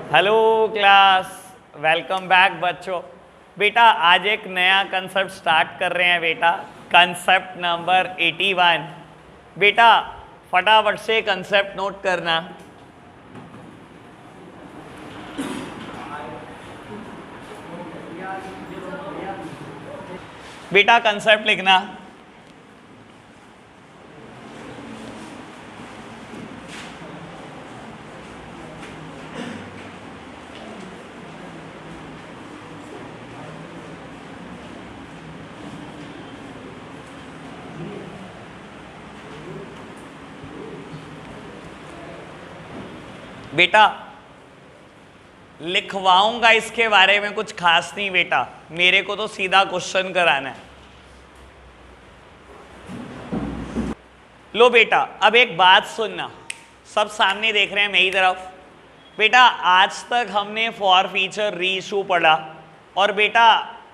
Hello class, welcome back बच्चों। बेटा आज एक नया कंसेप्ट स्टार्ट कर रहे हैं बेटा, कंसेप्ट नंबर 81। बेटा फटाफट से कंसेप्ट नोट करना। बेटा कंसेप्ट लिखना। बेटा लिखवाऊंगा इसके बारे में कुछ खास नहीं बेटा, मेरे को तो सीधा क्वेश्चन कराना है। लो बेटा अब एक बात सुनना, सब सामने देख रहे हैं मेरी तरफ। बेटा आज तक हमने फॉर फीचर री इशू पढ़ा और बेटा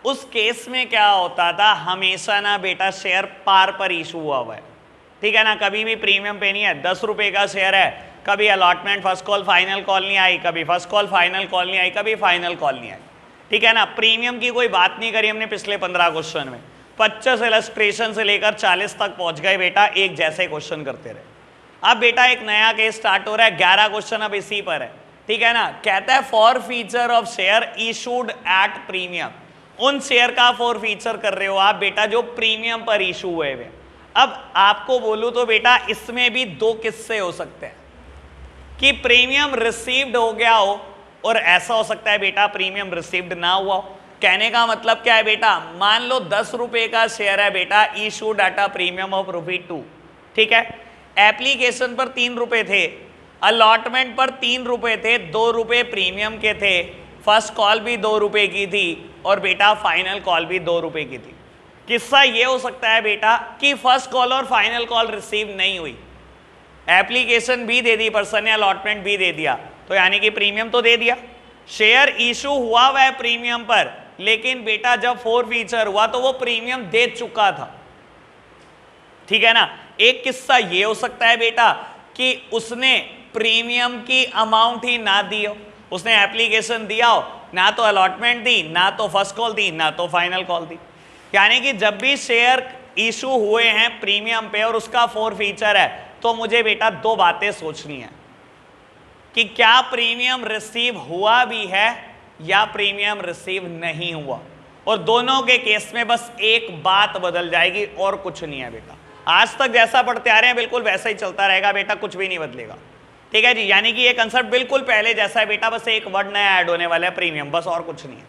उस केस में क्या होता था, हमेशा ना बेटा शेयर पार पर इशू हुआ है, ठीक है ना। कभी भी प्रीमियम पे नहीं है, 10 रुपए का शेयर है, कभी allotment first call final call नहीं आई, कभी फर्स्ट कॉल फाइनल कॉल नहीं आई, कभी फाइनल कॉल नहीं आई, ठीक है ना। प्रीमियम की कोई बात नहीं करी हमने पिछले 15 क्वेश्चन में, 25 इलस्ट्रेशन से लेकर 40 तक पहुंच गए बेटा, एक जैसे क्वेश्चन करते रहे। अब बेटा एक नया केस स्टार्ट हो रहा है, 11 क्वेश्चन अब इसी पर है, ठीक है ना। कहता है for feature of share issued at premium, उन शेयर का फॉर फीचर कर रहे हो आप बेटा जो प्रीमियम पर इशू हुए हुए। अब आपको बोलूं तो बेटा इसमें भी दो किस्से हो सकते हैं कि प्रीमियम रिसीव्ड हो गया हो और ऐसा हो सकता है बेटा प्रीमियम रिसीव्ड ना हुआ हो। कहने का मतलब क्या है बेटा, मान लो 10 रुपए का शेयर है बेटा, इशू डाटा प्रीमियम ऑफ ₹2, ठीक है। एप्लीकेशन पर 3 रुपए थे, अलॉटमेंट पर 3 रुपए थे, 2 रुपए प्रीमियम के थे, फर्स्ट कॉल भी 2 रुपए की थी और बेटा फाइनल कॉल भी 2 रुपए की थी। किस्सा ये हो सकता है बेटा कि फर्स्ट कॉल और फाइनल कॉल रिसीव नहीं हुई, एप्लीकेशन भी दे दी पर्सन ने, अलॉटमेंट भी दे दिया, तो यानी कि प्रीमियम तो दे दिया, शेयर इशू हुआ हुआ है प्रीमियम पर, लेकिन बेटा जब फोर फीचर हुआ तो वो प्रीमियम दे चुका था, ठीक है ना। एक किस्सा ये हो सकता है बेटा कि उसने प्रीमियम की अमाउंट ही ना दी हो, उसने एप्लीकेशन दिया हो, ना तो अलॉटमेंट दी, ना तो फर्स्ट कॉल दी, ना तो फाइनल कॉल दी। यानी कि जब भी शेयर इशू हुए हैं प्रीमियम पे और उसका फोर फीचर है, तो मुझे बेटा दो बातें सोचनी है कि क्या प्रीमियम रिसीव हुआ भी है या प्रीमियम रिसीव नहीं हुआ, और दोनों के केस में बस एक बात बदल जाएगी और कुछ नहीं है बेटा। आज तक जैसा पढ़ते आ रहे हैं बिल्कुल वैसा ही चलता रहेगा बेटा, कुछ भी नहीं बदलेगा, ठीक है जी। यानी कि ये कंसेप्ट बिल्कुल पहले जैसा है बेटा, बस एक वर्ड नया ऐड होने वाला है प्रीमियम, बस और कुछ नहीं है,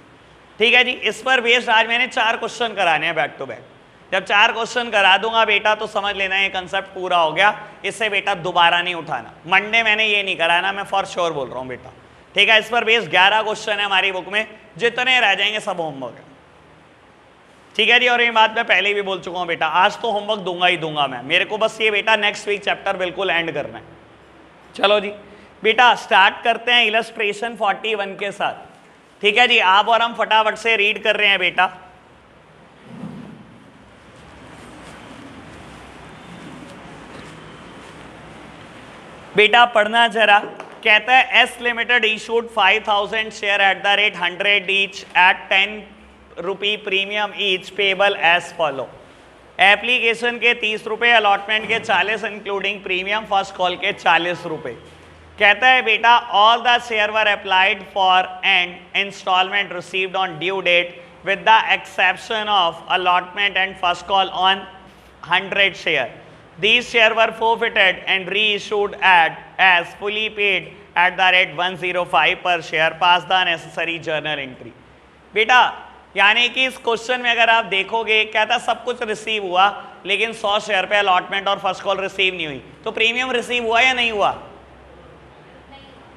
ठीक है जी। इस पर बेस्ड आज मैंने 4 क्वेश्चन कराने हैं बैक टू बैक। जब 4 क्वेश्चन करा दूंगा बेटा तो समझ लेना ये कंसेप्ट पूरा हो गया, इससे बेटा दोबारा नहीं उठाना। मंडे मैंने ये नहीं कराना, मैं फॉर श्योर बोल रहा हूँ बेटा, ठीक है। इस पर बेस्ड 11 क्वेश्चन है हमारी बुक में, जितने रह जाएंगे सब होमवर्क है, ठीक है जी। और ये बात मैं पहले भी बोल चुका हूँ बेटा, आज तो होमवर्क दूंगा ही दूंगा मैं, मेरे को बस ये बेटा नेक्स्ट वीक चैप्टर बिल्कुल एंड करना है। चलो जी बेटा स्टार्ट करते हैं इलस्ट्रेशन 41 के साथ, ठीक है जी। आप और हम फटाफट से रीड कर रहे हैं बेटा। बेटा पढ़ना जरा। कहता है S limited issued 5000 share at the rate 100 each at 10 rupee premium each payable as follow. Application के 30 रुपए, अलॉटमेंट के 40 इंक्लूडिंग प्रीमियम, फर्स्ट कॉल के 40 रुपए। कहता है बेटा all the share were applied for and instalment received on due date with the exception of allotment and first call on 100 share. These shares were forfeited and reissued as fully paid at the rate 105 per share. Pass the necessary journal entry. बेटा यानी कि इस question में अगर आप देखोगे, कहता सब कुछ रिसीव हुआ लेकिन 100 शेयर पे अलॉटमेंट और फर्स्ट कॉल रिसीव नहीं हुई, तो प्रीमियम रिसीव हुआ या नहीं हुआ?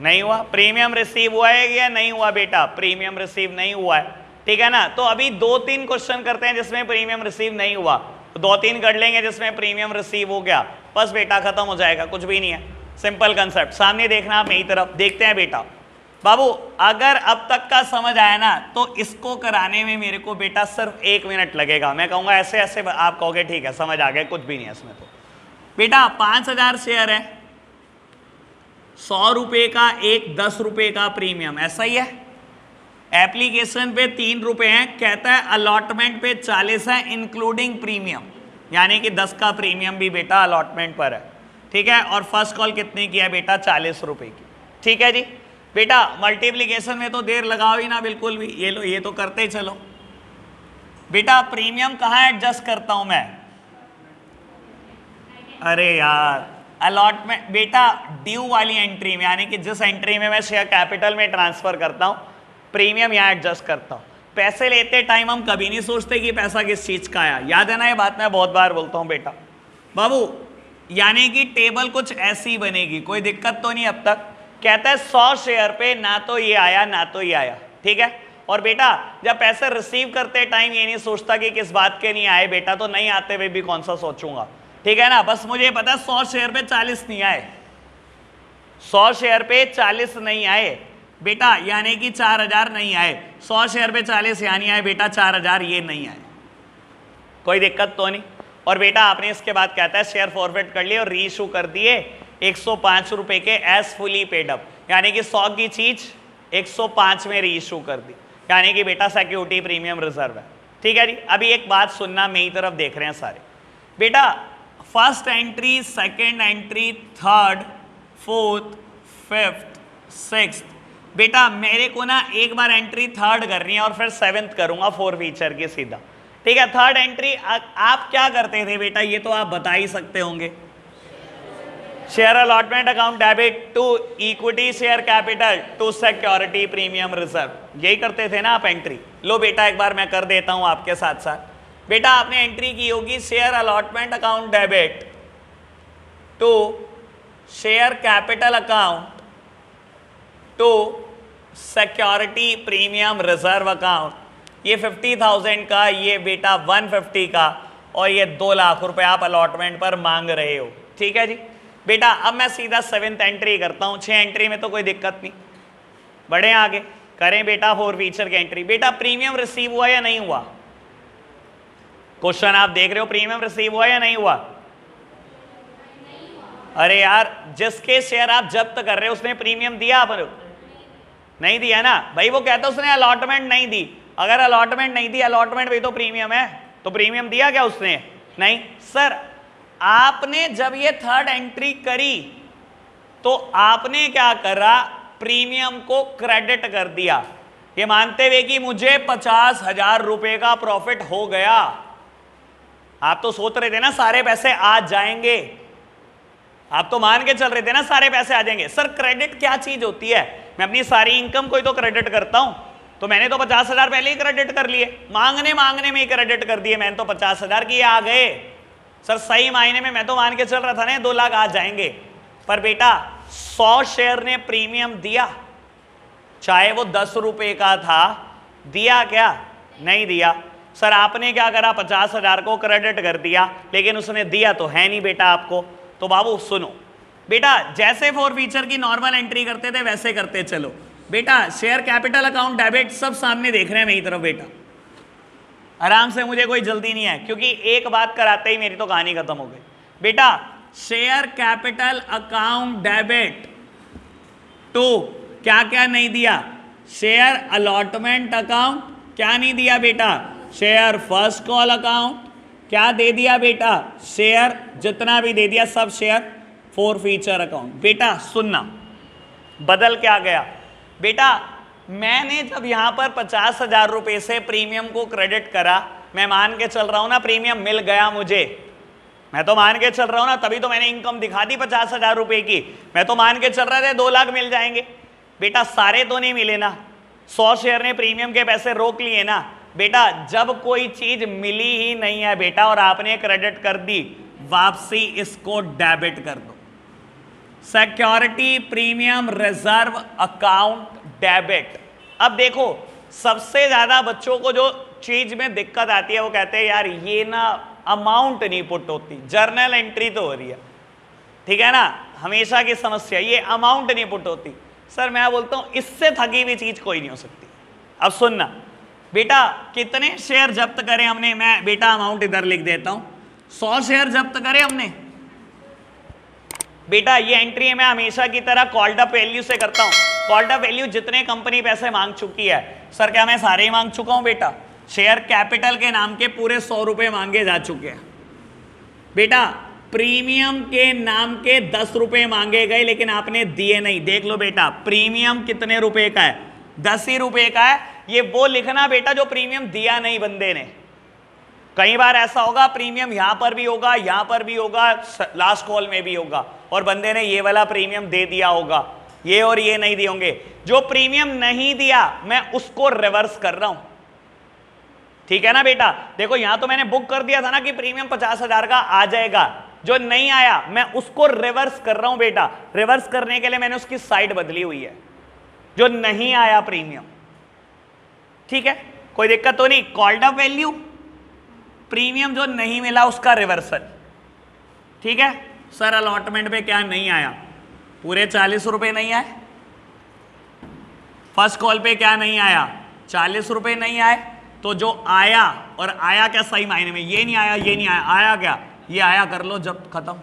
नहीं हुआ। प्रीमियम रिसीव हुआ है या नहीं हुआ बेटा? प्रीमियम रिसीव नहीं हुआ है, ठीक है ना। तो अभी 2-3 क्वेश्चन करते हैं जिसमें प्रीमियम रिसीव नहीं हुआ, 2-3 कर लेंगे जिसमें प्रीमियम रिसीव हो गया, बस बेटा खत्म हो जाएगा, कुछ भी नहीं है। सिंपल कंसेप्ट, सामने देखना आप मेरी तरफ, देखते हैं बेटा। बाबू अगर अब तक का समझ आया ना तो इसको कराने में मेरे को बेटा सिर्फ 1 मिनट लगेगा। मैं कहूँगा ऐसे ऐसे, आप कहोगे ठीक है समझ आ गया, कुछ भी नहीं है इसमें। तो बेटा 5000 शेयर है, 100 रुपये का एक 10 रुपये का प्रीमियम, ऐसा ही है। एप्लीकेशन पे 3 रुपये हैं, कहता है अलॉटमेंट पे 40 है इंक्लूडिंग प्रीमियम, यानी कि 10 का प्रीमियम भी बेटा अलॉटमेंट पर है, ठीक है। और फर्स्ट कॉल कितने की है बेटा? 40 रुपये की, ठीक है जी। बेटा मल्टीप्लीकेशन में तो देर लगाओ ही ना बिल्कुल भी, ये लो ये तो करते ही चलो। बेटा प्रीमियम कहाँ एडजस्ट करता हूं मैं? अरे यार अलॉटमेंट बेटा ड्यू वाली एंट्री में, यानी कि जिस एंट्री में मैं शेयर कैपिटल में ट्रांसफर करता हूं, प्रीमियम यहाँ एडजस्ट करता हूं। पैसे लेते टाइम हम कभी नहीं सोचते कि पैसा किस चीज का आया, याद है ना, ये बात मैं बहुत बार बोलता हूं बेटा। बाबू यानी कि टेबल कुछ ऐसी बनेगी, कोई दिक्कत तो नहीं अब तक। कहता है 100 शेयर पे ना तो ये आया ना तो ये आया, ठीक है। और बेटा जब पैसे रिसीव करते टाइम ये नहीं सोचता कि किस बात के नहीं आए बेटा, तो नहीं आते हुए भी कौन सा सोचूंगा, ठीक है ना। बस मुझे पता है 100 शेयर पे 40 नहीं आए, 100 शेयर पे 40 नहीं आए बेटा, यानी कि 4000 नहीं आए। 100 शेयर पे 40 यानी आए बेटा 4000, ये नहीं आए, कोई दिक्कत तो नहीं। और बेटा आपने इसके बाद कहता है शेयर फॉरवर्ड कर लिए और री इशू कर दिए 105 रुपए के एज फुली पेड अप, यानी कि 100 की चीज 105 में री इशू कर दी, यानी कि बेटा सिक्योरिटी प्रीमियम रिजर्व है, ठीक है जी। अभी एक बात सुनना, मेरी तरफ देख रहे हैं सारे बेटा। First entry, second entry, third, fourth, fifth, sixth, बेटा मेरे को ना एक बार एंट्री थर्ड करनी है और फिर सेवेंथ करूंगा 4 फीचर की सीधा, ठीक है। थर्ड एंट्री आप क्या करते थे बेटा, ये तो आप बता ही सकते होंगे। Share allotment account debit to equity share capital to security premium reserve, यही करते थे ना आप एंट्री। लो बेटा एक बार मैं कर देता हूं आपके साथ साथ। बेटा आपने एंट्री की होगी share allotment account debit to share capital account to security premium reserve account, ये 50,000 का, ये बेटा 150 का, और ये 2 लाख रुपए आप अलॉटमेंट पर मांग रहे हो, ठीक है जी। बेटा अब मैं सीधा 7th एंट्री करता हूं, 6 एंट्री में तो कोई दिक्कत नहीं, बढ़े आगे करें बेटा 4 फीचर की एंट्री। बेटा प्रीमियम रिसीव हुआ या नहीं हुआ? क्वेश्चन आप देख रहे हो, प्रीमियम रिसीव हुआ या नहीं हुआ? अरे यार जिसके शेयर आप जब्त कर रहे हो उसने प्रीमियम दिया आप नहीं दिया ना भाई। वो कहता उसने अलॉटमेंट नहीं दी, अगर अलॉटमेंट नहीं दी, अलॉटमेंट भी तो प्रीमियम है, तो प्रीमियम दिया क्या उसने? नहीं सर। आपने जब ये थर्ड एंट्री करी तो आपने क्या करा, प्रीमियम को क्रेडिट कर दिया, ये मानते हुए कि मुझे 50,000 रुपए का प्रॉफिट हो गया। आप तो सोच रहे थे ना सारे पैसे आ जाएंगे, आप तो मान के चल रहे थे ना सारे पैसे आ जाएंगे। सर क्रेडिट क्या चीज होती है? मैं अपनी सारी इनकम को ही तो क्रेडिट करता हूं, तो मैंने तो 50,000 पहले ही क्रेडिट कर लिए, मांगने में ही क्रेडिट कर दिए, मैंने तो 50,000 की आ गए। सर सही मायने में मैं तो मान के चल रहा था ना 2 लाख आ जाएंगे, पर बेटा 100 शेयर ने प्रीमियम दिया, चाहे वो 10 रुपए का था, दिया क्या? नहीं दिया। सर आपने क्या करा, 50,000 को क्रेडिट कर दिया, लेकिन उसने दिया तो है नहीं बेटा आपको। तो बाबू सुनो बेटा, जैसे 4 फीचर की नॉर्मल एंट्री करते थे वैसे करते चलो बेटा। शेयर कैपिटल अकाउंट डेबिट सब सामने देख रहे हैं मेरी तरफ बेटा, आराम से, मुझे कोई जल्दी नहीं है, क्योंकि एक बात कराते ही मेरी तो कहानी खत्म हो गई बेटा। Share capital account debit to क्या क्या नहीं दिया, शेयर अलॉटमेंट अकाउंट क्या नहीं दिया बेटा, शेयर फर्स्ट कॉल अकाउंट क्या दे दिया बेटा, शेयर जितना भी दे दिया सब शेयर 4 फीचर अकाउंट। बेटा सुनना, बदल क्या गया बेटा, मैंने जब यहां पर 50,000 रुपए से प्रीमियम को क्रेडिट करा, मैं मान के चल रहा हूं ना प्रीमियम मिल गया मुझे, मैं तो मान के चल रहा हूं ना, तभी तो मैंने इनकम दिखा दी 50,000 रुपए की, मैं तो मान के चल रहा था 2 लाख मिल जाएंगे। बेटा सारे तो नहीं मिले ना, 100 शेयर ने प्रीमियम के पैसे रोक लिए ना बेटा। जब कोई चीज मिली ही नहीं है बेटा और आपने क्रेडिट कर दी, वापसी इसको डेबिट कर दो, security premium reserve account debit. अब देखो सबसे ज्यादा बच्चों को जो चीज में दिक्कत आती है वो कहते हैं यार ये ना अमाउंट नहीं पुट होती, जर्नल एंट्री तो हो रही है, ठीक है ना, हमेशा की समस्या ये अमाउंट नहीं पुट होती। सर मैं बोलता हूं इससे थकी हुई चीज कोई नहीं हो सकती। अब सुनना बेटा, कितने शेयर जब्त करें हमने, मैं बेटा अमाउंट इधर लिख देता हूं, 100 शेयर जब्त करें हमने, बेटा ये एंट्री मैं हमेशा की तरह कॉल्ड अप वैल्यू से करता हूं। कॉल्ड अप वैल्यू जितने कंपनी पैसे मांग चुकी है। सर क्या मैं सारे ही मांग चुका हूं बेटा? शेयर कैपिटल के नाम के पूरे 100 रुपए मांगे जा चुके हैं बेटा। प्रीमियम के नाम के 10 रुपए मांगे गए लेकिन आपने दिए नहीं। देख लो बेटा प्रीमियम कितने रुपए का है? 10 ही रुपए का है। ये वो लिखना बेटा जो प्रीमियम दिया नहीं बंदे ने। कई बार ऐसा होगा प्रीमियम यहां पर भी होगा, यहां पर भी होगा, लास्ट कॉल में भी होगा और बंदे ने ये वाला प्रीमियम दे दिया होगा, ये और ये नहीं दिए होंगे। जो प्रीमियम नहीं दिया मैं उसको रिवर्स कर रहा हूं, ठीक है ना बेटा। देखो यहां तो मैंने बुक कर दिया था ना कि प्रीमियम 50,000 का आ जाएगा, जो नहीं आया मैं उसको रिवर्स कर रहा हूं बेटा। रिवर्स करने के लिए मैंने उसकी साइड बदली हुई है, जो नहीं आया प्रीमियम, ठीक है, कोई दिक्कत तो नहीं। कॉल्ड अप वैल्यू प्रीमियम जो नहीं मिला उसका रिवर्सल, ठीक है। सर अलॉटमेंट पे क्या नहीं आया? पूरे 40 रुपए नहीं आए। फर्स्ट कॉल पे क्या नहीं आया? 40 रुपए नहीं आए। तो जो आया, और आया क्या सही मायने में, ये नहीं आया ये नहीं आया, आया क्या? ये आया, कर लो जब खत्म।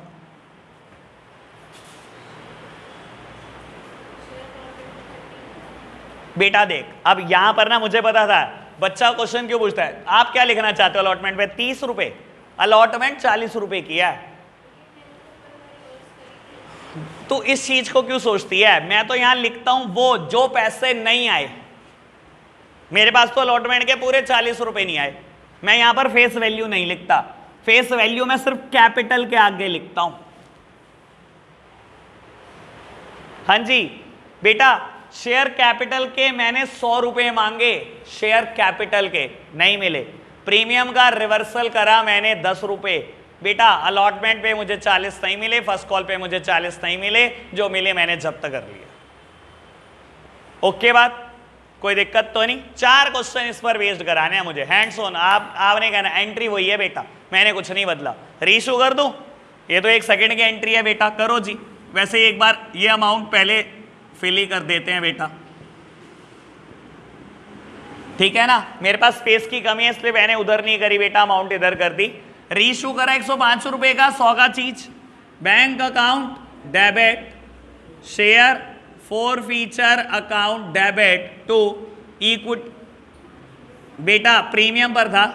बेटा देख अब यहां पर ना मुझे पता था बच्चा क्वेश्चन क्यों पूछता है। आप क्या लिखना चाहते हो अलॉटमेंट पे? 30 रुपए। अलॉटमेंट 40 रुपए की है। तो इस चीज को क्यों सोचती है? मैं तो यहां लिखता हूं वो जो पैसे नहीं आए। मेरे पास तो अलॉटमेंट के पूरे 40 रुपए नहीं आए। मैं यहां पर फेस वैल्यू नहीं लिखता। फेस वैल्यू मैं सिर्फ कैपिटल के आगे लिखता हूं। हां जी बेटा, शेयर कैपिटल के मैंने 100 रुपए मांगे, शेयर कैपिटल के नहीं मिले। प्रीमियम का रिवर्सल करा मैंने 10 रुपए। बेटा अलॉटमेंट पे मुझे 40 नहीं मिले, फर्स्ट कॉल पे मुझे 40 नहीं मिले, जो मिले मैंने जब्त कर लिया। ओके बात, कोई दिक्कत तो नहीं। 4 क्वेश्चन इस पर बेस्ड कराने हैं मुझे, हैंड्स ऑन। आपने कहना एंट्री वही है बेटा, मैंने कुछ नहीं बदला। रीशू कर दूं? ये तो 1 सेकंड की एंट्री है बेटा, करो जी। वैसे एक बार ये अमाउंट पहले फिल ही कर देते हैं बेटा, ठीक है ना। मेरे पास स्पेस की कमी है इसलिए मैंने उधर नहीं करी बेटा, अमाउंट इधर कर दी। रीशू करा 105 रुपए का 100 का चीज। Bank account debit, share forfeiture account debit to equity. बेटा प्रीमियम पर था।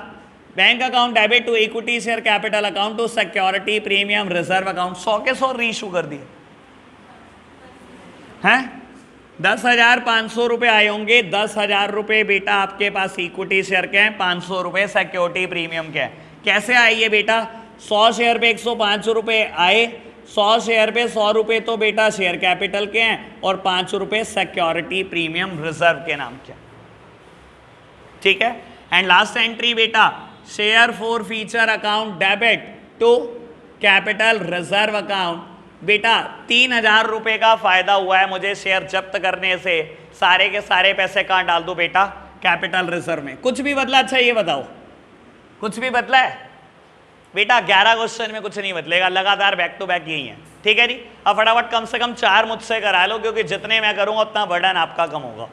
Bank account debit to equity share capital account to security premium reserve account. 100 के 100 रीशू कर दिए हैं। 10,500 रुपए आए होंगे। 10,000 रुपए बेटा आपके पास इक्विटी शेयर के हैं, 500 रुपए सिक्योरिटी प्रीमियम के हैं। कैसे आए ये बेटा? 100 शेयर पे 105 रुपए आए। 100 शेयर पे 100 रुपए तो बेटा शेयर कैपिटल के हैं और 5 रुपए सिक्योरिटी प्रीमियम रिजर्व के नाम के, ठीक है। एंड लास्ट एंट्री बेटा share forfeiture account debit to capital reserve account. बेटा 3,000 रुपए का फायदा हुआ है मुझे शेयर जब्त करने से। सारे के सारे पैसे कहां डाल दूं बेटा? कैपिटल रिजर्व में। कुछ भी बदला? अच्छा ये बताओ, कुछ भी बदला है बेटा? 11 क्वेश्चन में कुछ नहीं बदलेगा, लगातार बैक टू बैक यही है, ठीक है जी। अब फटाफट कम से कम 4 मुझसे करा लो, क्योंकि जितने मैं करूंगा उतना बर्डन आपका कम होगा।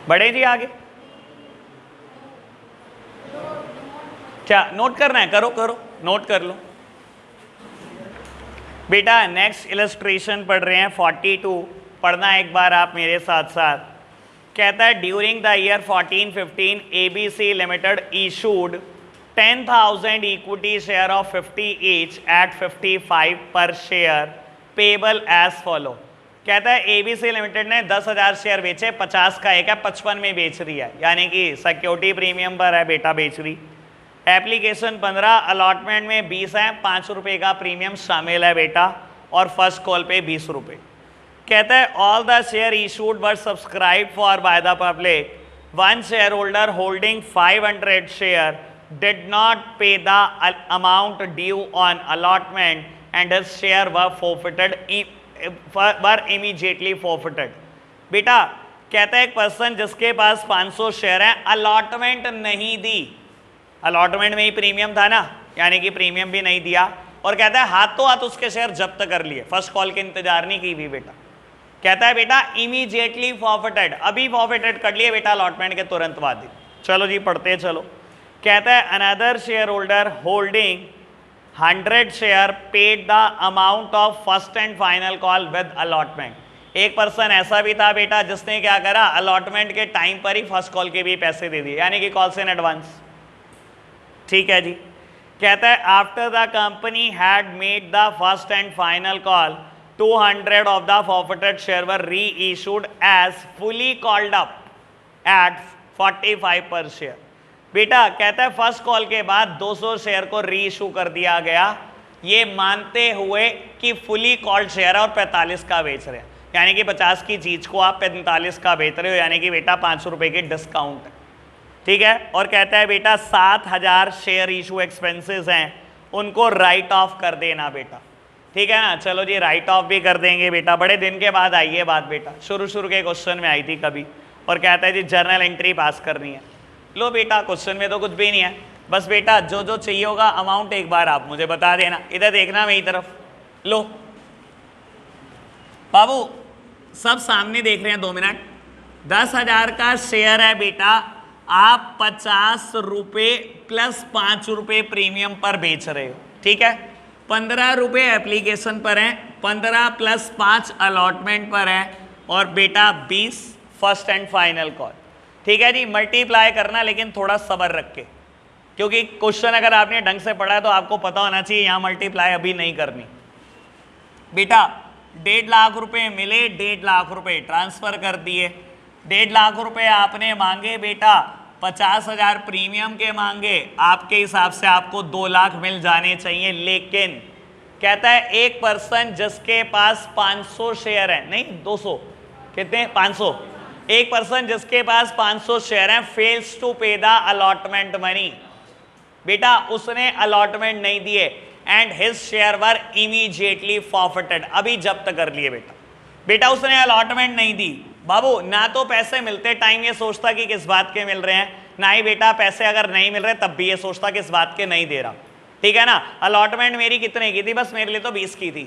बढ़े जी आगे। क्या नोट करना है? करो करो, नोट कर लो बेटा। नेक्स्ट इलस्ट्रेशन पढ़ रहे हैं 42, पढ़ना एक बार आप मेरे साथ साथ। कहता है during the year 14-15 ABC limited issued 10,000 equity share of 50 each eight 55 पर शेयर पेबल एज फॉलो। कहता है ABC लिमिटेड ने 10,000 शेयर बेचे, 50 का एक है, 55 में बेच रही है, यानी कि सिक्योरिटी प्रीमियम पर है बेटा बेच रही। एप्लीकेशन 15, अलॉटमेंट में 20 है, 5 रुपए का प्रीमियम शामिल है बेटा, और फर्स्ट कॉल पे 20 रुपए। कहता है all the share issued were subscribe for by the public. One share holder holding 500 share did not pay the amount due on allotment and his share were forfeited were immediately forfeited. बेटा कहता है एक person जिसके पास 500 share है, allotment नहीं दी, allotment में ही premium था ना, यानी कि प्रीमियम भी नहीं दिया, और कहता है हाथों हाथ उसके शेयर जब्त कर लिए, फर्स्ट कॉल के इंतजार नहीं की भी बेटा। कहता है बेटा इमीडिएटली फॉरफिटेड, अभी फॉरफिटेड कर लिए बेटा अलॉटमेंट के तुरंत बाद ही। चलो जी पढ़ते चलो। कहता है another share holder holding 100 share paid the amount of first and final call with allotment. एक पर्सन ऐसा भी था बेटा जिसने क्या करा, अलॉटमेंट के टाइम पर ही फर्स्ट कॉल के भी पैसे दे दिए, यानी कि कॉल्स इन एडवांस। ठीक है जी। कहता है after the company had made the first and final call 200 of the forfeited share were re issued as fully called up at 45 per share. बेटा कहता है फर्स्ट कॉल के बाद 200 शेयर को री इशू कर दिया गया, ये मानते हुए कि फुली कॉल्ड शेयर है और 45 का बेच रहे हैं, यानी कि 50 की चीज को आप 45 का बेच रहे हो, यानी कि बेटा 500 रुपए की डिस्काउंट है। ठीक है। और कहता है बेटा 7000 शेयर इशू एक्सपेंसेस हैं, उनको राइट ऑफ कर देना बेटा। ठीक है ना, चलो जी राइट ऑफ भी कर देंगे बेटा। बड़े दिन के बाद आई है बात बेटा, शुरू के क्वेश्चन में आई थी कभी। और कहता है जी जर्नल एंट्री पास करनी है। लो बेटा क्वेश्चन में तो कुछ भी नहीं है, बस बेटा जो जो चाहिए होगा अमाउंट एक बार आप मुझे बता देना। इधर देखना मेरी तरफ, लो बाबू सब सामने देख रहे हैं, 2 मिनट। 10,000 का शेयर है बेटा, आप 50 रुपये प्लस 5 रुपये प्रीमियम पर बेच रहे हो। ठीक है। 15 रुपये एप्लीकेशन पर है, 15 प्लस 5 अलॉटमेंट पर है, और बेटा 20 फर्स्ट एंड फाइनल कॉल। ठीक है जी। मल्टीप्लाई करना लेकिन थोड़ा सब्र रख के, क्योंकि क्वेश्चन अगर आपने ढंग से पढ़ा है तो आपको पता होना चाहिए यहाँ मल्टीप्लाई अभी नहीं करनी। बेटा 1.5 लाख रुपए मिले, 1.5 लाख रुपए ट्रांसफर कर दिए। 1.5 लाख रुपए आपने मांगे बेटा, 50,000 प्रीमियम के मांगे, आपके हिसाब से आपको 2 लाख मिल जाने चाहिए। लेकिन कहता है एक पर्सन जिसके पास 500 शेयर है, नहीं 200, कितने 500, एक पर्सन जिसके पास 500 शेयर हैं फेल्स टू पे द अलॉटमेंट मनी। बेटा उसने अलॉटमेंट नहीं दिए and his share were immediately forfeited, अभी जब्त कर लिए बेटा। बेटा उसने अलॉटमेंट नहीं दी बाबू, ना तो पैसे मिलते टाइम ये सोचता कि किस बात के मिल रहे हैं, ना ही बेटा पैसे अगर नहीं मिल रहे तब भी ये सोचता किस बात के नहीं दे रहा। ठीक है ना। अलॉटमेंट मेरी कितने की थी, बस मेरे लिए तो 20 की थी।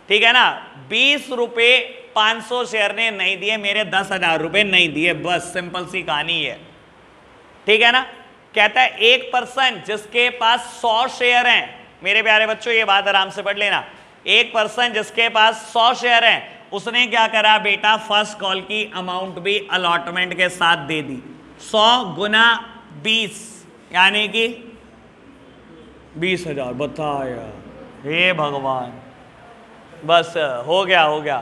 ठीक है ना। 20 रुपये 500 शेयर ने नहीं दिए, मेरे 10,000 रुपये नहीं दिए, बस सिंपल सी कहानी है। ठीक है ना। कहता है एक पर्सन जिसके पास 100 शेयर हैं, मेरे प्यारे बच्चों ये बात आराम से पढ़ लेना, एक पर्सन जिसके पास 100 शेयर हैं उसने क्या करा बेटा, फर्स्ट कॉल की अमाउंट भी अलॉटमेंट के साथ दे दी। 100 गुना 20 यानी कि 20,000। बताया हे भगवान, बस हो गया।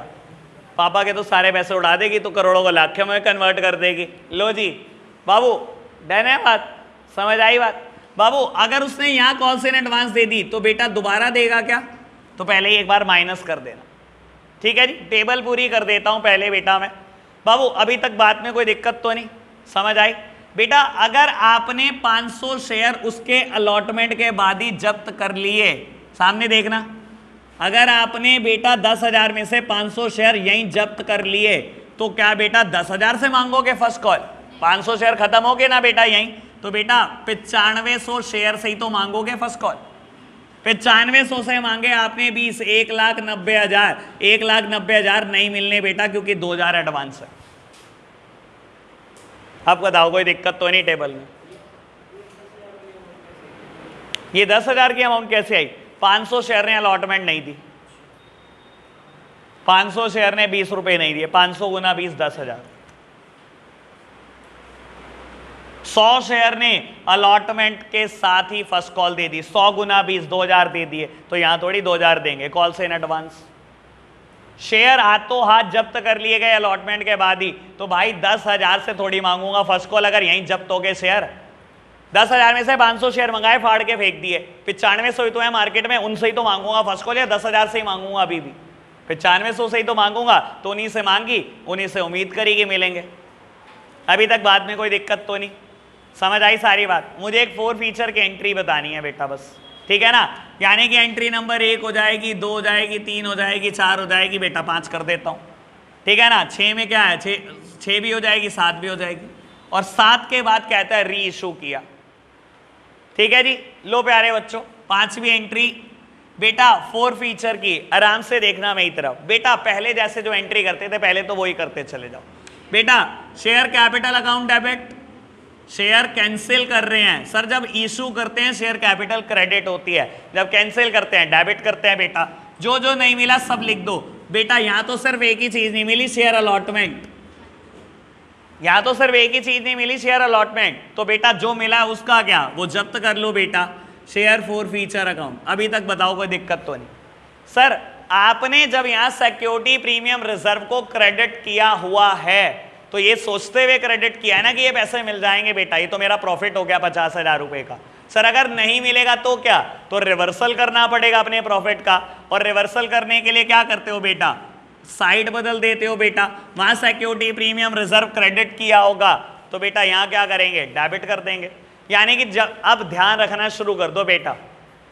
पापा के तो सारे पैसे उड़ा देगी तो करोड़ों को लाखों में कन्वर्ट कर देगी। लो जी बाबू डन है बात, समझ आई बात। बाबू अगर उसने यहाँ कॉल से एडवांस दे दी तो बेटा दोबारा देगा क्या, तो पहले ही एक बार माइनस कर देना। ठीक है जी। टेबल पूरी कर देता हूँ पहले बेटा मैं। बाबू अभी तक बात में कोई दिक्कत तो नहीं, समझ आई बेटा। अगर आपने 500 शेयर उसके अलॉटमेंट के बाद ही जब्त कर लिए, सामने देखना, अगर आपने बेटा 10,000 में से 500 शेयर यहीं जब्त कर लिए तो क्या बेटा 10,000 से मांगोगे फर्स्ट कॉल, 500 शेयर खत्म हो गए ना बेटा यहीं, तो बेटा 9500 शेयर से ही तो मांगोगे फर्स्ट कॉल। 9500 से मांगे आपने 20, 1,90,000, 1,90,000 नहीं मिलने बेटा क्योंकि 2,000 एडवांस है। अब बताओ कोई दिक्कत तो नहीं टेबल में। ये 10,000 की अमाउंट कैसे आई, 500 शेयर ने अलॉटमेंट नहीं दी, 500 शेयर ने 20 रुपए नहीं दिए, 500 गुना 20 10,000। 100 शेयर ने अलॉटमेंट के साथ ही फर्स्ट कॉल दे दी, 100 गुना 20 2,000 दे दिए, तो यहां थोड़ी 2,000 देंगे कॉल से इन एडवांस। शेयर हाथों हाथ जब्त कर लिए गए अलॉटमेंट के बाद ही, तो भाई 10,000 से थोड़ी मांगूंगा फर्स्ट कॉल अगर यहीं जब्त हो गए शेयर। 10,000 में से 500 शेयर मंगाए, फाड़ के फेंक दिए, 9500 ही तो है मार्केट में, उनसे ही तो मांगूंगा फर्स्ट कॉल, या 10,000 से ही मांगूंगा अभी भी, 9500 से ही तो मांगूंगा, तो उन्हीं से मांगी, उन्हीं से उम्मीद करी कि मिलेंगे। अभी तक बाद में कोई दिक्कत तो नहीं, समझ आई सारी बात। मुझे एक 4 फीचर की एंट्री बतानी है बेटा बस, ठीक है ना। यानी कि एंट्री नंबर 1 हो जाएगी, 2 हो जाएगी, 3 हो जाएगी, 4 हो जाएगी बेटा, 5 कर देता हूँ, ठीक है ना। 6 में क्या है, 6 भी हो जाएगी, 7 भी हो जाएगी, और 7 के बाद कहता है री इशू किया, ठीक है जी। लो प्यारे बच्चों 5वीं एंट्री बेटा 4 फीचर की, आराम से देखना मेरी तरफ बेटा। पहले जैसे जो एंट्री करते थे पहले तो वही करते चले जाओ बेटा। Share capital account debit, share cancel कर रहे हैं सर, जब इशू करते हैं शेयर कैपिटल क्रेडिट होती है, जब कैंसिल करते हैं डेबिट करते हैं बेटा। जो जो नहीं मिला सब लिख दो बेटा। यहां तो सिर्फ एक ही चीज नहीं मिली, शेयर अलॉटमेंट। यहां तो सिर्फ एक ही चीज नहीं मिली, शेयर अलॉटमेंट। तो बेटा जो मिला उसका क्या, वो जब्त कर लो बेटा, शेयर फॉर फ्यूचर अकाउंट। अभी तक बताओ कोई दिक्कत तो नहीं सर? आपने जब यहां सिक्योरिटी प्रीमियम रिजर्व को क्रेडिट किया हुआ है तो ये सोचते हुए क्रेडिट किया है ना कि ये पैसे मिल जाएंगे बेटा, ये तो मेरा प्रॉफिट हो गया 50,000 रुपए का। सर अगर नहीं मिलेगा तो क्या, तो रिवर्सल करना पड़ेगा अपने प्रॉफिट का। और रिवर्सल करने के लिए क्या करते हो बेटा, साइड बदल देते हो बेटा। वहां सिक्योरिटी प्रीमियम रिजर्व क्रेडिट किया होगा तो बेटा यहां क्या करेंगे, डेबिट कर देंगे। यानी कि जब अब ध्यान रखना शुरू कर दो बेटा,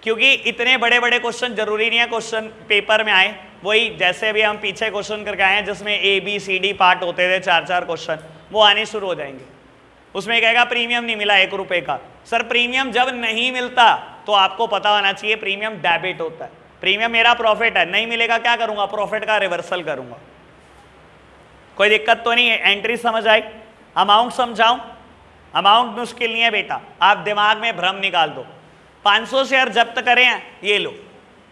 क्योंकि इतने बड़े बड़े क्वेश्चन जरूरी नहीं है क्वेश्चन पेपर में आए। वही जैसे अभी हम पीछे क्वेश्चन करके आए हैं जिसमें ABCD पार्ट होते थे 4-4 क्वेश्चन, वो आने शुरू हो जाएंगे। उसमें कहेगा प्रीमियम नहीं मिला 1 रुपए का। सर प्रीमियम जब नहीं मिलता तो आपको पता होना चाहिए प्रीमियम डेबिट होता है। प्रीमियम मेरा प्रॉफिट है, नहीं मिलेगा क्या करूंगा, प्रॉफिट का रिवर्सल करूंगा। कोई दिक्कत तो नहीं है? एंट्री समझ आई? अमाउंट समझाऊं? अमाउंट मुश्किल नहीं है बेटा, आप दिमाग में भ्रम निकाल दो। 500 शेयर जब्त करे हैं, ये लो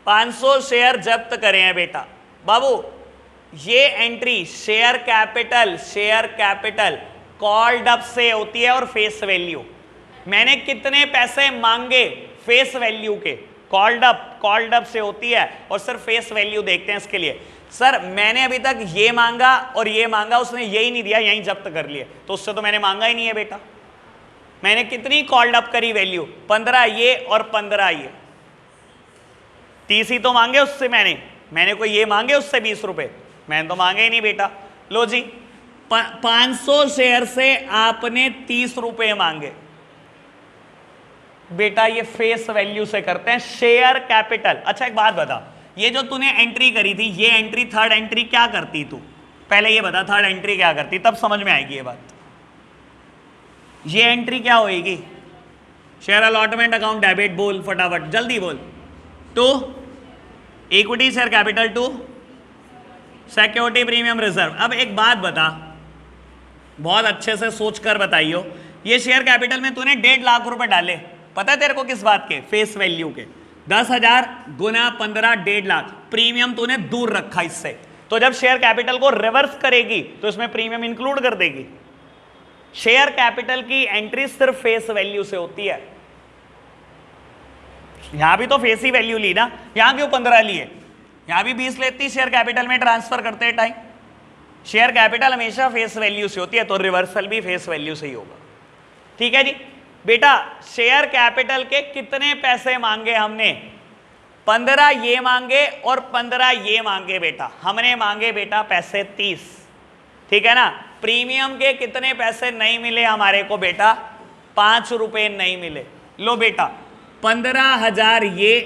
500 शेयर जब्त करे हैं बेटा। बाबू ये entry share capital called up से होती है और फेस वैल्यू। मैंने कितने पैसे मांगे फेस वैल्यू के, कॉल्ड अप से होती है और सिर्फ फेस वैल्यू देखते हैं इसके लिए। सर मैंने अभी तक ये मांगा और ये मांगा, उसने यही नहीं दिया, यही जब्त कर लिया, तो उससे तो मैंने मांगा ही नहीं है बेटा। मैंने कितनी कॉल्ड अप करी वैल्यू, 15 ये और 15 ये, 30 ही तो मांगे उससे। मैंने कोई ये मांगे उससे 20 रुपए, मैंने तो मांगे ही नहीं बेटा। लो जी 500 शेयर से आपने 30 रुपए मांगे बेटा, ये फेस वैल्यू से करते हैं शेयर कैपिटल। अच्छा एक बात बता, ये जो तूने एंट्री करी थी, ये एंट्री थर्ड एंट्री क्या करती तू, पहले ये बता थर्ड एंट्री क्या करती, तब समझ में आएगी ये बात। ये एंट्री क्या होएगी, शेयर अलॉटमेंट अकाउंट डेबिट, बोल फटाफट जल्दी बोल। To equity share capital, to security premium reserve. अब एक बात बता, बहुत अच्छे से सोच कर बताइयो, ये शेयर कैपिटल में तूने 1.5 लाख रुपए डाले, पता है तेरे को किस बात के, फेस वैल्यू के। 10,000 गुना 15 1.5 लाख, प्रीमियम तूने दूर रखा इससे। तो जब शेयर कैपिटल को रिवर्स करेगी तो इसमें प्रीमियम इंक्लूड कर देगी। शेयर कैपिटल की एंट्री सिर्फ फेस वैल्यू से होती है। यहां भी तो फेस ही वैल्यू ली ना, यहां क्यों 15 लिए, यहां भी 20 लेती शेयर कैपिटल में ट्रांसफर करते टाइम। शेयर कैपिटल हमेशा फेस वैल्यू से होती है, तो रिवर्सल भी फेस वैल्यू से ही होगा। ठीक है जी बेटा, शेयर कैपिटल के कितने पैसे मांगे हमने, 15 ये मांगे और 15 ये मांगे बेटा। हमने मांगे बेटा पैसे 30, ठीक है ना। प्रीमियम के कितने पैसे नहीं मिले हमारे को बेटा, 5 रुपए नहीं मिले। लो बेटा 15,000 ये,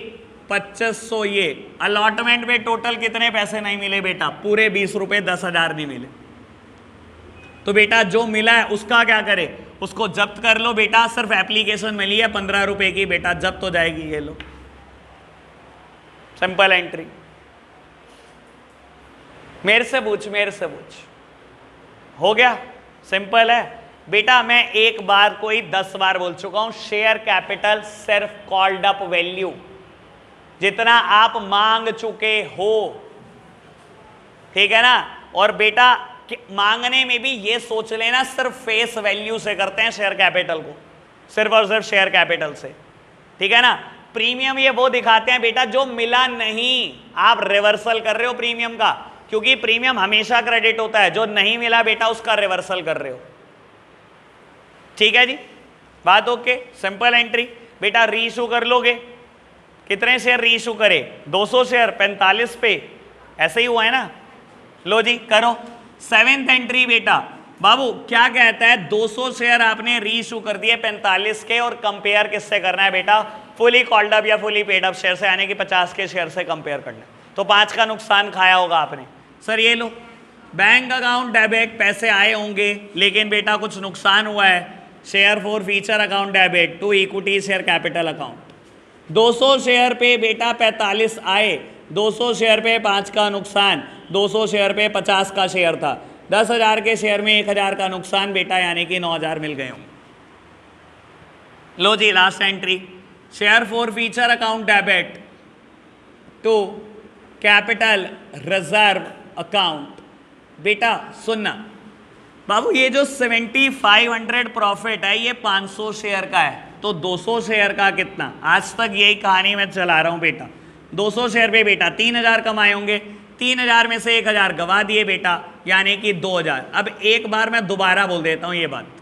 2500 ये, अलॉटमेंट में टोटल कितने पैसे नहीं मिले बेटा, पूरे 20 रुपए, 10,000 नहीं मिले। तो बेटा जो मिला है उसका क्या करे, उसको जब्त कर लो बेटा। सिर्फ एप्लीकेशन मिली है 15 रुपए की बेटा, जब्त हो जाएगी, ये लो सिंपल एंट्री। मेरे से पूछ हो गया, सिंपल है बेटा। मैं एक बार कोई 10 बार बोल चुका हूं, शेयर कैपिटल सिर्फ कॉल्ड अप वैल्यू, जितना आप मांग चुके हो, ठीक है ना। और बेटा मांगने में भी ये सोच लेना सिर्फ फेस वैल्यू से करते हैं शेयर कैपिटल को, सिर्फ और सिर्फ शेयर कैपिटल से, ठीक है ना। प्रीमियम ये वो दिखाते हैं बेटा जो मिला नहीं, आप रिवर्सल कर रहे हो प्रीमियम का, क्योंकि प्रीमियम हमेशा क्रेडिट होता है, जो नहीं मिला बेटा उसका रिवर्सल कर रहे हो। ठीक है जी, बात ओके, सिंपल एंट्री बेटा। री इशू कर लोगे, कितने शेयर री इशू करे, 200 शेयर 45 पे, ऐसे ही हुआ है ना। लो जी करो 7th एंट्री बेटा। बाबू क्या कहता है, 200 शेयर आपने री इशू कर दिए 45 के, और कंपेयर किससे करना है बेटा, फुली कॉल्ड अप या फुली पेड अप शेयर से, यानी कि 50 के शेयर से कंपेयर करना है। तो 5 का नुकसान खाया होगा आपने। सर ये लो बैंक अकाउंट डेबिट, पैसे आए होंगे लेकिन बेटा कुछ नुकसान हुआ है, share forfeiture account debit to equity share capital account. 200 share पे बेटा 45 आए, 200 शेयर पे 5 का नुकसान, 200 शेयर पे 50 का शेयर था, 10,000 के शेयर में 1,000 का नुकसान बेटा, यानी कि 9,000 मिल गए होंगे। लो जी last entry, share forfeiture account debit to capital reserve account. बेटा सुनना बाबू, ये जो 7500 प्रॉफिट है ये 500 शेयर का है, तो 200 शेयर का कितना? आज तक यही कहानी मैं चला रहा हूं बेटा। 200 शेयर पे बेटा 3000 कमाए होंगे, 3000 में से 1000 गवा दिए बेटा, यानी कि 2000। अब एक बार मैं दोबारा बोल देता हूं ये बात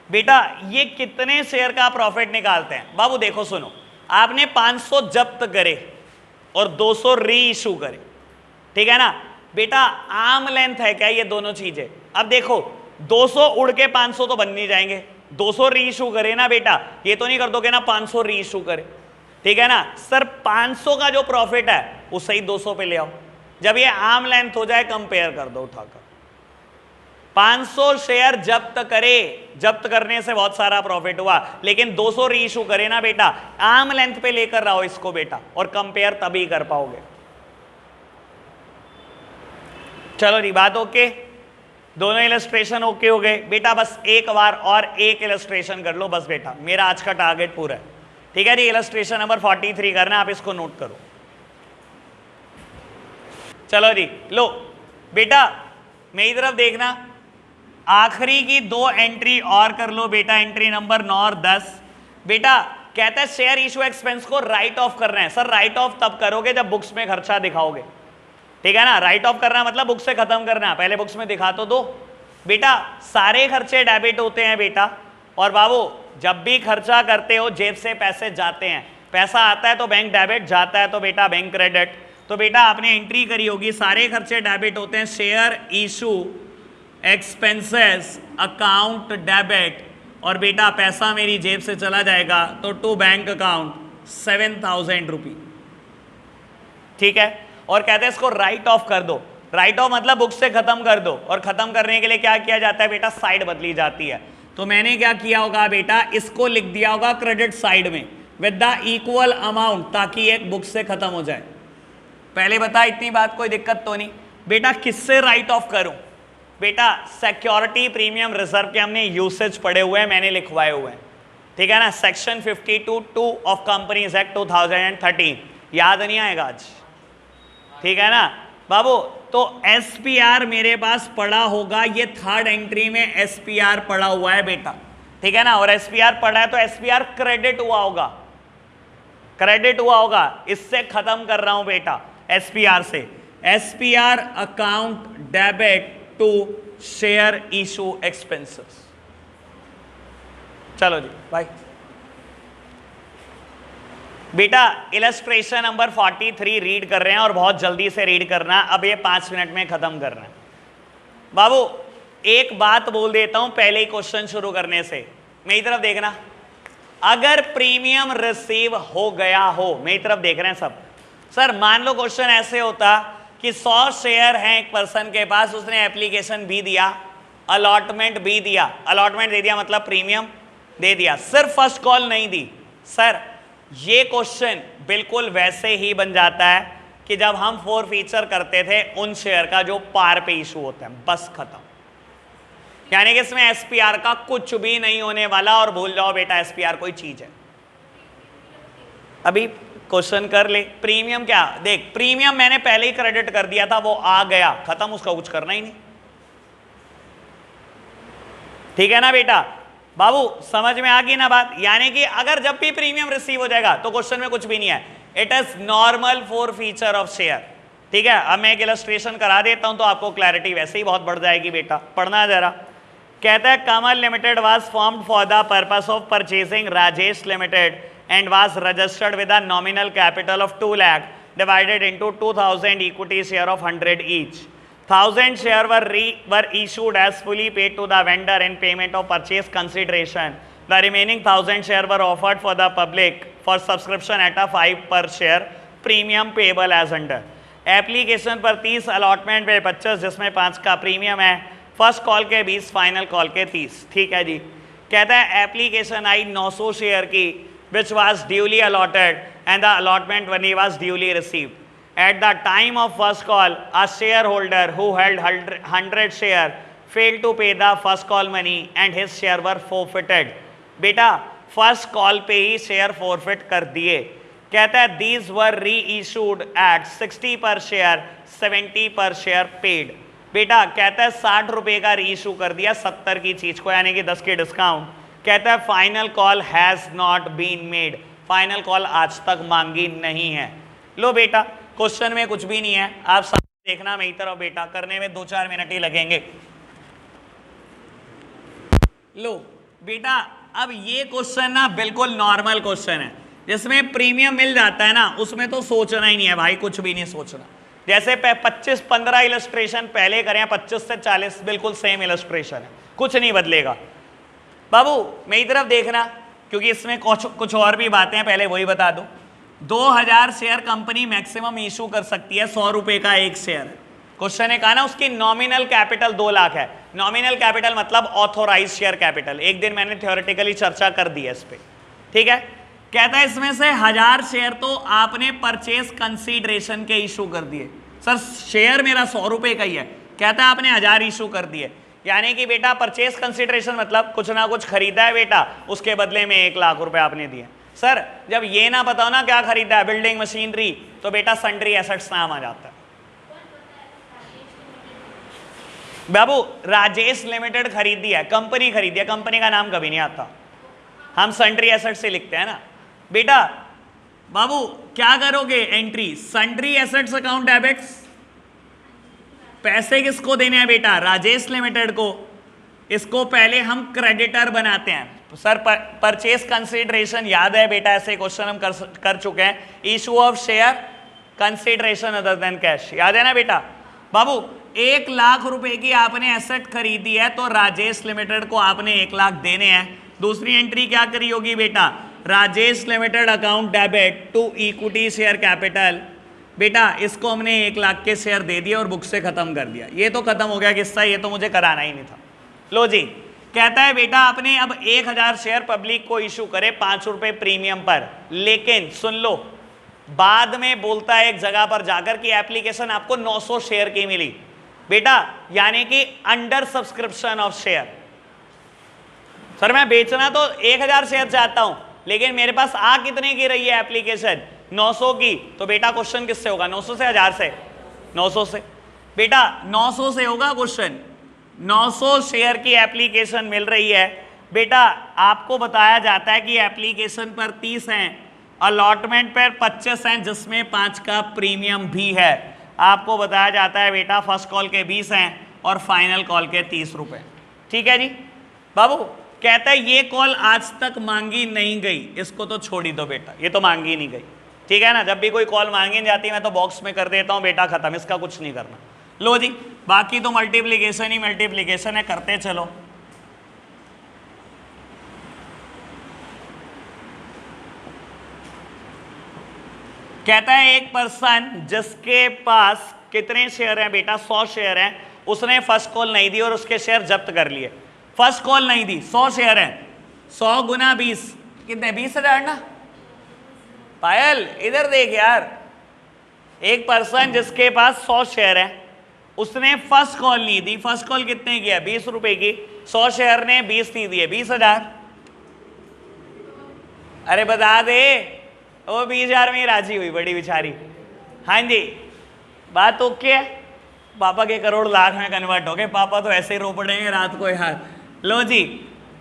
बेटा, ये कितने शेयर का प्रॉफिट निकालते हैं? बाबू देखो सुनो, आपने 500 जब्त करे और 200 री इशू करे, ठीक है ना बेटा? आर्म लेंथ है क्या ये दोनों चीजें? अब देखो 200 उड़ के 500 तो बन नहीं जाएंगे, 200 री इशू करे ना बेटा, ये तो नहीं कर दोगे ना 500 री इशू करे, ठीक है ना सर? 500 का जो प्रॉफिट है उससे ही 200 पे ले आओ। जब ये आर्म लेंथ हो जाए कंपेयर कर दो उठाकर। 500 शेयर जब्त करे, जब्त करने से बहुत सारा प्रॉफिट हुआ, लेकिन 200 री इशू करे ना बेटा, आर्म लेंथ पे लेकर रहो इसको बेटा, और कंपेयर तभी कर पाओगे। चलो जी बात ओके, दोनों इलस्ट्रेशन ओके हो गए बेटा। बस एक बार और एक इलस्ट्रेशन कर लो बस बेटा, मेरा आज का टारगेट पूरा है, ठीक है जी? इलस्ट्रेशन नंबर 43 करना, आप इसको नोट करो। चलो जी लो बेटा, मेरी तरफ देखना, आखिरी की 2 एंट्री और कर लो बेटा, एंट्री नंबर 9 और 10। बेटा कहता है शेयर इशू एक्सपेंस को राइट ऑफ करना है। सर राइट ऑफ तब करोगे जब बुक्स में खर्चा दिखाओगे, ठीक है ना? राइट ऑफ करना मतलब बुक्स से खत्म करना, पहले बुक्स में दिखा तो दो बेटा। सारे खर्चे डेबिट होते हैं बेटा, और बाबू जब भी खर्चा करते हो जेब से पैसे जाते हैं, पैसा आता है तो बैंक डेबिट, जाता है तो बेटा बैंक क्रेडिट। तो बेटा आपने एंट्री करी होगी, सारे खर्चे डेबिट होते हैं, share issue expenses account debit, और बेटा पैसा मेरी जेब से चला जाएगा तो टू बैंक अकाउंट 7000 रुपी, ठीक है? और कहते हैं इसको राइट ऑफ कर दो। राइट ऑफ मतलब बुक से खत्म कर दो, और खत्म करने के लिए क्या किया जाता है बेटा? साइड बदली जाती है। तो मैंने क्या किया होगा बेटा, इसको लिख दिया होगा क्रेडिट साइड में विद द इक्वल अमाउंट, ताकि एक बुक से खत्म हो जाए। पहले बता, इतनी बात कोई दिक्कत तो नहीं बेटा? किससे राइट ऑफ करूं बेटा? सिक्योरिटी प्रीमियम रिजर्व के हमने यूसेज पढ़े हुए हैं, मैंने लिखवाए हुए हैं, ठीक है ना? सेक्शन 52(2) ऑफ कंपनीज एक्ट 2013, याद नहीं आएगा आज, ठीक है ना बाबू? तो एसपीआर मेरे पास पड़ा होगा, ये थर्ड एंट्री में एसपीआर पड़ा हुआ है बेटा, ठीक है ना? और एसपीआर पड़ा है तो एसपीआर क्रेडिट हुआ होगा, क्रेडिट हुआ होगा। इससे खत्म कर रहा हूं बेटा एसपीआर से, SPR account debit to share issue expenses. चलो जी बाय बेटा। इलस्ट्रेशन नंबर 43 रीड कर रहे हैं, और बहुत जल्दी से रीड करना, अब ये 5 मिनट में खत्म करना है। बाबू एक बात बोल देता हूं पहले ही क्वेश्चन शुरू करने से, मेरी तरफ देखना। अगर प्रीमियम रिसीव हो गया हो, मेरी तरफ देख रहे हैं सब। सर मान लो क्वेश्चन ऐसे होता कि 100 शेयर हैं एक पर्सन के पास, उसने एप्लीकेशन भी दिया, अलॉटमेंट भी दिया, अलॉटमेंट दे दिया मतलब प्रीमियम दे दिया, सिर्फ फर्स्ट कॉल नहीं दी। सर ये क्वेश्चन बिल्कुल वैसे ही बन जाता है कि जब हम फोर फीचर करते थे उन शेयर का जो पार पे इशू होता है, बस खत्म। यानी कि इसमें एसपीआर का कुछ भी नहीं होने वाला, और भूल जाओ बेटा एसपीआर कोई चीज है। अभी क्वेश्चन कर ले, प्रीमियम क्या? देख प्रीमियम मैंने पहले ही क्रेडिट कर दिया था, वो आ गया, खत्म, उसका कुछ करना ही नहीं, ठीक है ना बेटा? बाबू समझ में आ गई ना बात? यानी कि अगर जब भी प्रीमियम रिसीव हो जाएगा तो क्वेश्चन में कुछ भी नहीं है, it is normal for feature of share, ठीक है? अब मैं एक इलस्ट्रेशन करा देता हूं तो आपको क्लैरिटी वैसे ही बहुत बढ़ जाएगी बेटा। पढ़ना जरा। कहता है Kamal Limited was formed for the purpose of purchasing Rajesh Limited and was registered with a nominal capital of 2 lakh divided into 2000 equity share of 100 each. 1000 share were issued as fully paid to the vendor in payment of purchase consideration. The remaining 1000 share were offered for the public for subscription at a 5 per share premium payable as under. Application पर 30, allotment पे 25, जिसमें 5 का premium है, first call के 20, final call के 30, ठीक है जी? कहता है एप्लीकेशन आई 900 शेयर की, which was duly allotted and the allotment money was duly received. At the time of first call, a shareholder who held 100 share failed to pay the first call money and his share were forfeited. बेटा first call पे ही share forfeit कर दिए। कहता है these were re issued at 60 पर share, 70 पर share paid. बेटा कहता है 60 रुपए का री इशू कर दिया 70 की चीज को, यानी कि 10 के डिस्काउंट। कहता है final call has not been made, final call आज तक मांगी नहीं है। लो बेटा क्वेश्चन में कुछ भी नहीं है, आप सब देखना मेरी तरफ बेटा, करने में 2-4 मिनट ही लगेंगे। लो बेटा अब ये क्वेश्चन ना बिल्कुल नॉर्मल क्वेश्चन है, जिसमें प्रीमियम मिल जाता है ना उसमें तो सोचना ही नहीं है भाई, कुछ भी नहीं सोचना। जैसे 25-15 इलस्ट्रेशन पहले करें, 25 से 40 बिल्कुल सेम इलस्ट्रेशन है, कुछ नहीं बदलेगा। बाबू मेरी तरफ देखना, क्योंकि इसमें कुछ और भी बातें हैं, पहले वही बता दो। 2000 शेयर कंपनी मैक्सिमम इशू कर सकती है, 100 रुपए का एक शेयर। क्वेश्चन ने कहा ना उसकी नॉमिनल कैपिटल 2 लाख है। नॉमिनल कैपिटल मतलब ऑथोराइज शेयर कैपिटल, एक दिन मैंने थ्योरेटिकली चर्चा कर दी है इस पे, ठीक है। कहता है इसमें से 1000 शेयर तो आपने परचेज कंसीडरेशन के इशू कर दिए। सर शेयर मेरा 100 रुपए का ही है, कहता है आपने 1000 इशू कर दिए, यानी कि बेटा परचेज कंसीडरेशन मतलब कुछ ना कुछ खरीदा है बेटा, उसके बदले में 1 लाख रुपए आपने दिए। सर जब ये ना बताओ ना क्या खरीदा है, बिल्डिंग मशीनरी, तो बेटा सन्ड्री एसेट्स नाम आ जाता है। बाबू राजेश लिमिटेड खरीदी है, कंपनी खरीदी है, कंपनी का नाम कभी नहीं आता, हम सन्ड्री एसेट्स से लिखते हैं ना बेटा। बाबू क्या करोगे entry, sundry assets account debits, पैसे किसको देने हैं बेटा, राजेश लिमिटेड को। इसको पहले हम क्रेडिटर बनाते हैं। सर परचेज कंसीडरेशन याद है बेटा, ऐसे क्वेश्चन हम कर चुके हैं। Issue of share consideration other than cash, याद है ना बेटा। बाबू 1 लाख रुपए की आपने एसेट खरीदी है, तो राजेश लिमिटेड को आपने 1 लाख देने हैं। दूसरी एंट्री क्या करी होगी बेटा, Rajesh limited account debit to equity share capital. बेटा इसको हमने 1 लाख के शेयर दे दिए और बुक से खत्म कर दिया। ये तो खत्म हो गया किस्सा, ये तो मुझे कराना ही नहीं था। लो जी कहता है बेटा आपने अब 1000 शेयर पब्लिक को इशू करे 5 रुपए प्रीमियम पर, लेकिन सुन लो बाद में बोलता है एक जगह पर जाकर कि एप्लीकेशन आपको 900 शेयर की मिली बेटा, यानी कि under subscription of share. Sir मैं बेचना तो 1000 शेयर चाहता हूं, लेकिन मेरे पास आ कितने की रही है एप्लीकेशन, 900 की। तो बेटा क्वेश्चन किससे होगा, 900 से 1000 से, 900 से बेटा, 900 से होगा क्वेश्चन। 900 शेयर की एप्लीकेशन मिल रही है बेटा, आपको बताया जाता है कि एप्लीकेशन पर 30 हैं, अलॉटमेंट पर 25 हैं, जिसमें 5 का प्रीमियम भी है। आपको बताया जाता है बेटा फर्स्ट कॉल के 20 हैं और फाइनल कॉल के 30 रुपए, ठीक है जी। बाबू कहता है ये कॉल आज तक मांगी नहीं गई, इसको तो छोड़ ही दो बेटा, ये तो मांगी नहीं गई, ठीक है ना। जब भी कोई कॉल मांगी नहीं जाती मैं तो बॉक्स में कर देता हूं बेटा, खत्म, इसका कुछ नहीं करना। लो जी बाकी तो मल्टीप्लीकेशन ही मल्टीप्लीकेशन है, करते चलो। कहता है एक पर्सन जिसके पास कितने शेयर हैं बेटा, 100 शेयर हैं, उसने फर्स्ट कॉल नहीं दी और उसके शेयर जब्त कर लिए। फर्स्ट कॉल नहीं दी, 100 शेयर हैं, 100 गुना 20 कितने, 20,000 ना। पायल इधर देख यार, एक पर्सन जिसके पास 100 शेयर है, उसने फर्स्ट कॉल नहीं दी। फर्स्ट कॉल कितने की है, 20 रुपए की, 100 शेयर ने 20 नहीं दिए, 20,000। अरे बता दे, वो 20,000 में ही राजी हुई बड़ी बेचारी। हाँ जी बात ओके है, पापा के करोड़ लाख में कन्वर्ट हो गए, पापा तो ऐसे ही रो पड़ेंगे रात को यार। लो जी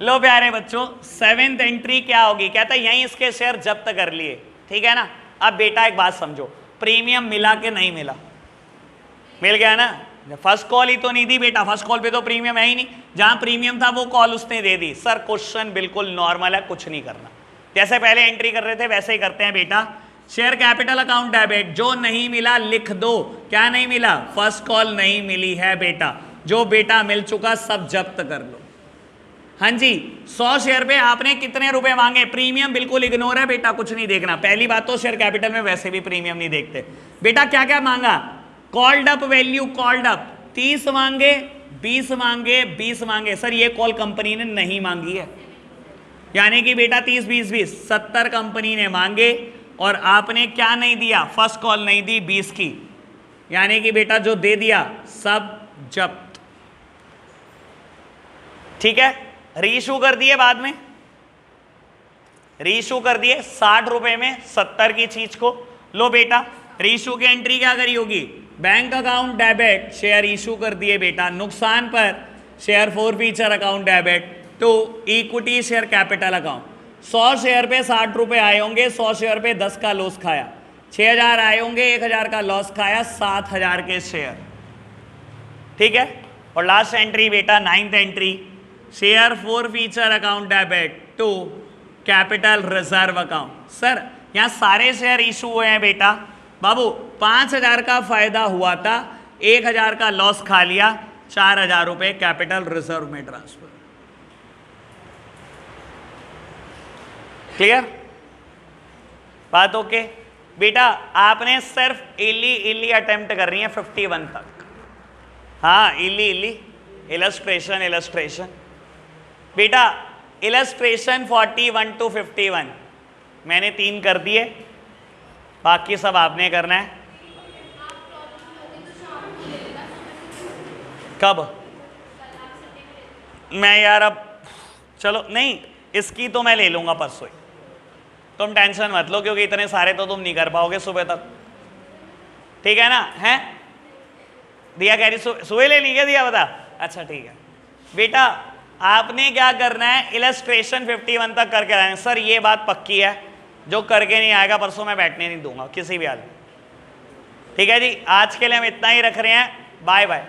लो प्यारे बच्चों, 7th एंट्री क्या होगी, कहता है यहीं इसके शेयर जब्त कर लिए, ठीक है ना। अब बेटा एक बात समझो, प्रीमियम मिला कि नहीं मिला, मिल गया ना। फर्स्ट कॉल ही तो नहीं दी बेटा, फर्स्ट कॉल पे तो प्रीमियम है ही नहीं, जहां प्रीमियम था वो कॉल उसने दे दी। सर क्वेश्चन बिल्कुल नॉर्मल है, कुछ नहीं करना, जैसे पहले एंट्री कर रहे थे वैसे ही करते हैं बेटा। शेयर कैपिटल अकाउंट डेबिट, जो नहीं मिला लिख दो, क्या नहीं मिला, फर्स्ट कॉल नहीं मिली है बेटा, जो बेटा मिल चुका सब जब्त कर लो। हाँ जी 100 शेयर पे आपने कितने रुपए मांगे, प्रीमियम बिल्कुल इग्नोर है बेटा, कुछ नहीं देखना। पहली बात तो शेयर कैपिटल में वैसे भी प्रीमियम नहीं देखते बेटा। क्या क्या मांगा, called up value, called up 30 मांगे, 20 मांगे, 20 मांगे। सर ये कॉल कंपनी ने नहीं मांगी है, यानी कि बेटा 30 20 20 70 कंपनी ने मांगे और आपने क्या नहीं दिया, फर्स्ट कॉल नहीं दी 20 की, यानी कि बेटा जो दे दिया सब जब्त, ठीक है। रीइशू कर दिए बाद में, रीइशू कर दिए 60 रुपए में 70 की चीज को। लो बेटा रीइशू की एंट्री क्या करी होगी, bank account debit, share issue कर दिए बेटा, नुकसान पर share forfeiture account debit to equity share capital account. 100 share पे 60 रुपए आए होंगे, 100 शेयर पे 10 का लॉस खाया, 6000 आए होंगे, 1000 का लॉस खाया, 7000 के शेयर, ठीक है। और लास्ट एंट्री बेटा 9th entry, share forfeiture account debit to capital reserve account. Sir यहाँ सारे शेयर इशू हुए हैं बेटा, बाबू 5000 का फायदा हुआ था, 1000 का लॉस खा लिया, 4000 रुपए कैपिटल रिजर्व में ट्रांसफर। क्लियर बात? ओके बेटा आपने सिर्फ इली अटेम्प्ट कर रही है 51 तक। हाँ इली इलस्ट्रेशन बेटा, इलस्ट्रेशन 41 to 51 मैंने 3 कर दिए, बाकी सब आपने करना है। कब? मैं यार अब चलो नहीं, इसकी तो मैं ले लूंगा परसों, तुम टेंशन मत लो, क्योंकि इतने सारे तो तुम नहीं कर पाओगे सुबह तक, ठीक है ना? हैं दिया कह रही सुबह ले ली क्या? दिया बता, अच्छा ठीक है बेटा। आपने क्या करना है, इलस्ट्रेशन 51 तक करके आए। सर ये बात पक्की है, जो करके नहीं आएगा परसों मैं बैठने नहीं दूंगा किसी भी हाल में, ठीक है जी। आज के लिए हम इतना ही रख रहे हैं, बाय बाय।